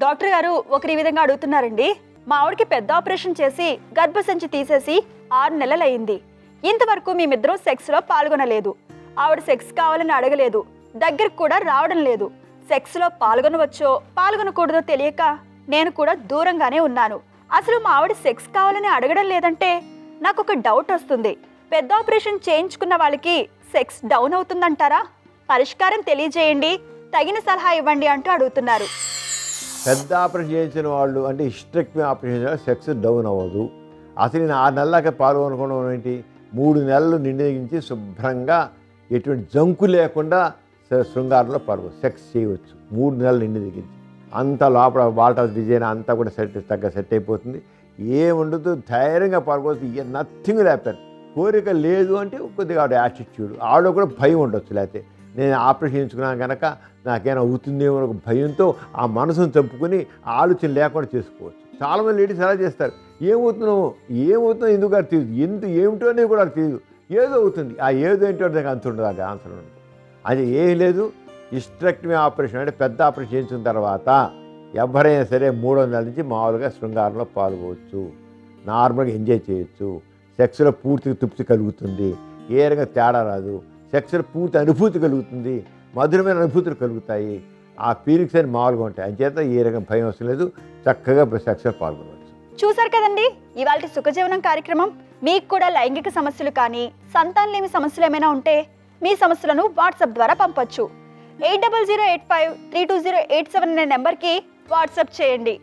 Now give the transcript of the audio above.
Doctor గారు ఒకరి ఈ విధంగా అడుగుతున్నారండి. మా ఆవిడకి పెద్ద ఆపరేషన్ చేసి గర్భసంచి తీసేసి 6 నెలలయ్యింది. ఇంతవరకు మేమిద్దరం సెక్స్లో పాల్గొనలేదు. ఆవిడ సెక్స్ కావాలని అడగలేదు, దగ్గరకు కూడా రావడం లేదు. సెక్స్లో పాల్గొనవచ్చో పాల్గొనకూడదో తెలియక నేను కూడా దూరంగానే ఉన్నాను. అసలు మా ఆవిడ సెక్స్ కావాలని అడగడం లేదంటే నాకు ఒక డౌట్ వస్తుంది. పెద్ద ఆపరేషన్ చేయించుకున్న వాళ్ళకి సెక్స్ డౌన్ అవుతుందంటారా? పరిష్కారం తెలియజేయండి, తగిన సలహా ఇవ్వండి అంటూ అడుగుతున్నారు. పెద్ద ఆపరేషన్ చేయించిన వాళ్ళు అంటే హిస్టెక్టమీ ఆపరేషన్ చేసిన సెక్స్ డౌన్ అవ్వదు. అసలు నేను 6 నెలలకే పాల్గొనుకోవడం ఏంటి, 3 నెలలు నిండించి శుభ్రంగా ఎటువంటి జంకు లేకుండా శృంగారంలో పాల్గొని సెక్స్ చేయవచ్చు. 3 నెలలు నిండించి అంత లోపల వాటర్ డిజైన్ అంతా కూడా సెట్ అయిపోతుంది. ఏముండదు, ధైర్యంగా పాల్గొచ్చు. నథింగ్ లేపారు. కోరిక లేదు అంటే కొద్దిగా ఆవిడ యాటిట్యూడ్, ఆవిడ కూడా భయం ఉండొచ్చు. లేకపోతే నేను ఆపరేషన్ చేయించుకున్నాను కనుక నాకేమైనా అవుతుందేమో ఒక భయంతో ఆ మనసును చంపుకొని ఆలోచన లేకుండా చేసుకోవచ్చు. చాలామంది లేడీస్ అలా చేస్తారు. ఏమవుతున్నావు ఎందుకు అది తెలియదు, ఏమిటో అనేది కూడా అది తెలియదు. ఏదో అవుతుంది, ఆ ఏదో ఏంటో దానికి అంత ఉండదు, అది ఆన్సర్ ఉండదు. అది ఏం లేదు. హిస్టెక్టమీ ఆపరేషన్ అంటే పెద్ద ఆపరేషన్ చేయించిన తర్వాత ఎవరైనా సరే 3వ నెల నుంచి మామూలుగా శృంగారంలో పాల్గొవచ్చు, నార్మల్గా ఎంజాయ్ చేయొచ్చు. సెక్స్లో పూర్తిగా తృప్తి కలుగుతుంది, ఏ రకంగా తేడా రాదు. సెక్స్లో పూర్తి అనుభూతి కలుగుతుంది, మధురమైన అనుభూతులు కలుగుతాయి. ఆ ఫీలింగ్స్ అని మామూలుగా ఉంటాయి. అంచేత ఏ రకం భయం అవసరం లేదు, చక్కగా సెక్స్లో పాల్గొనవచ్చు. చూసారు కదండి ఇవాళ సుఖజీవనం కార్యక్రమం. మీకు కూడా లైంగిక సమస్యలు కానీ సంతానలేమి సమస్యలు ఏమైనా ఉంటే మీ సమస్యలను వాట్సాప్ ద్వారా పంపొచ్చు. 8008532087 అనే నెంబర్కి వాట్సాప్ చేయండి.